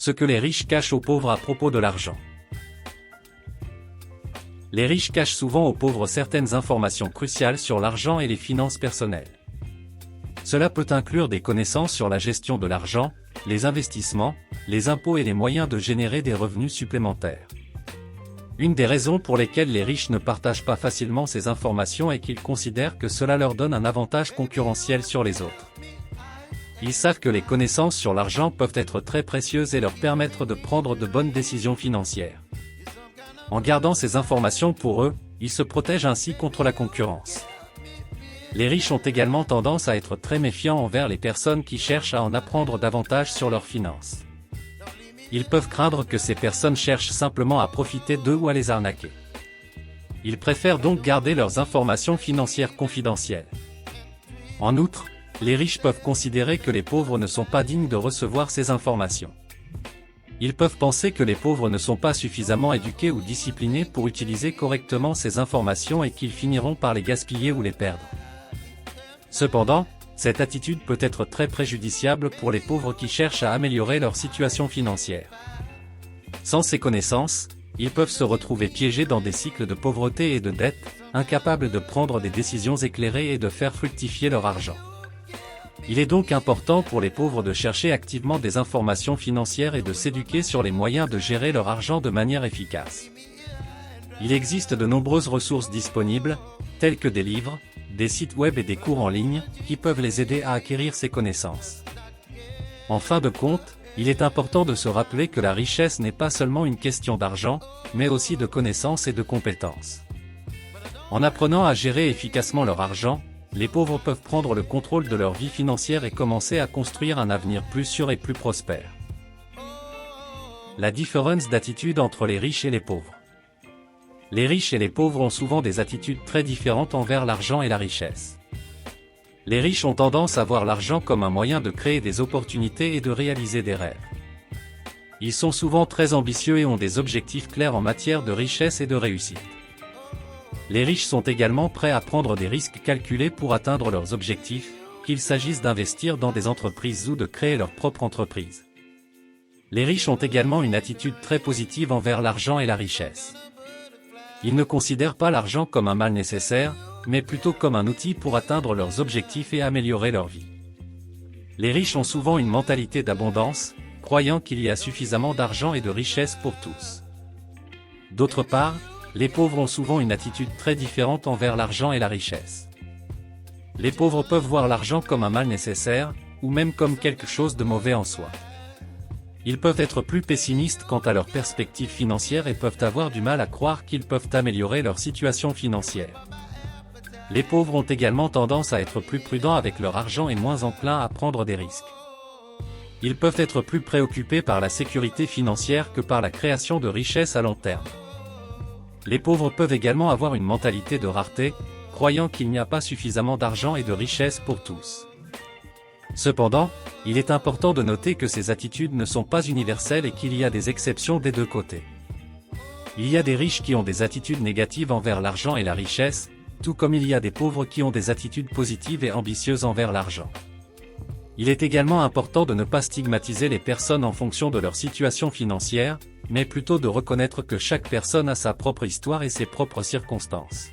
Ce que les riches cachent aux pauvres à propos de l'argent. Les riches cachent souvent aux pauvres certaines informations cruciales sur l'argent et les finances personnelles. Cela peut inclure des connaissances sur la gestion de l'argent, les investissements, les impôts et les moyens de générer des revenus supplémentaires. Une des raisons pour lesquelles les riches ne partagent pas facilement ces informations est qu'ils considèrent que cela leur donne un avantage concurrentiel sur les autres. Ils savent que les connaissances sur l'argent peuvent être très précieuses et leur permettre de prendre de bonnes décisions financières. En gardant ces informations pour eux, ils se protègent ainsi contre la concurrence. Les riches ont également tendance à être très méfiants envers les personnes qui cherchent à en apprendre davantage sur leurs finances. Ils peuvent craindre que ces personnes cherchent simplement à profiter d'eux ou à les arnaquer. Ils préfèrent donc garder leurs informations financières confidentielles. En outre, les riches peuvent considérer que les pauvres ne sont pas dignes de recevoir ces informations. Ils peuvent penser que les pauvres ne sont pas suffisamment éduqués ou disciplinés pour utiliser correctement ces informations et qu'ils finiront par les gaspiller ou les perdre. Cependant, cette attitude peut être très préjudiciable pour les pauvres qui cherchent à améliorer leur situation financière. Sans ces connaissances, ils peuvent se retrouver piégés dans des cycles de pauvreté et de dette, incapables de prendre des décisions éclairées et de faire fructifier leur argent. Il est donc important pour les pauvres de chercher activement des informations financières et de s'éduquer sur les moyens de gérer leur argent de manière efficace. Il existe de nombreuses ressources disponibles, telles que des livres, des sites web et des cours en ligne, qui peuvent les aider à acquérir ces connaissances. En fin de compte, il est important de se rappeler que la richesse n'est pas seulement une question d'argent, mais aussi de connaissances et de compétences. En apprenant à gérer efficacement leur argent, les pauvres peuvent prendre le contrôle de leur vie financière et commencer à construire un avenir plus sûr et plus prospère. La différence d'attitude entre les riches et les pauvres. Les riches et les pauvres ont souvent des attitudes très différentes envers l'argent et la richesse. Les riches ont tendance à voir l'argent comme un moyen de créer des opportunités et de réaliser des rêves. Ils sont souvent très ambitieux et ont des objectifs clairs en matière de richesse et de réussite. Les riches sont également prêts à prendre des risques calculés pour atteindre leurs objectifs, qu'il s'agisse d'investir dans des entreprises ou de créer leur propre entreprise. Les riches ont également une attitude très positive envers l'argent et la richesse. Ils ne considèrent pas l'argent comme un mal nécessaire, mais plutôt comme un outil pour atteindre leurs objectifs et améliorer leur vie. Les riches ont souvent une mentalité d'abondance, croyant qu'il y a suffisamment d'argent et de richesse pour tous. D'autre part, les pauvres ont souvent une attitude très différente envers l'argent et la richesse. Les pauvres peuvent voir l'argent comme un mal nécessaire, ou même comme quelque chose de mauvais en soi. Ils peuvent être plus pessimistes quant à leurs perspectives financières et peuvent avoir du mal à croire qu'ils peuvent améliorer leur situation financière. Les pauvres ont également tendance à être plus prudents avec leur argent et moins enclins à prendre des risques. Ils peuvent être plus préoccupés par la sécurité financière que par la création de richesses à long terme. Les pauvres peuvent également avoir une mentalité de rareté, croyant qu'il n'y a pas suffisamment d'argent et de richesse pour tous. Cependant, il est important de noter que ces attitudes ne sont pas universelles et qu'il y a des exceptions des deux côtés. Il y a des riches qui ont des attitudes négatives envers l'argent et la richesse, tout comme il y a des pauvres qui ont des attitudes positives et ambitieuses envers l'argent. Il est également important de ne pas stigmatiser les personnes en fonction de leur situation financière, mais plutôt de reconnaître que chaque personne a sa propre histoire et ses propres circonstances.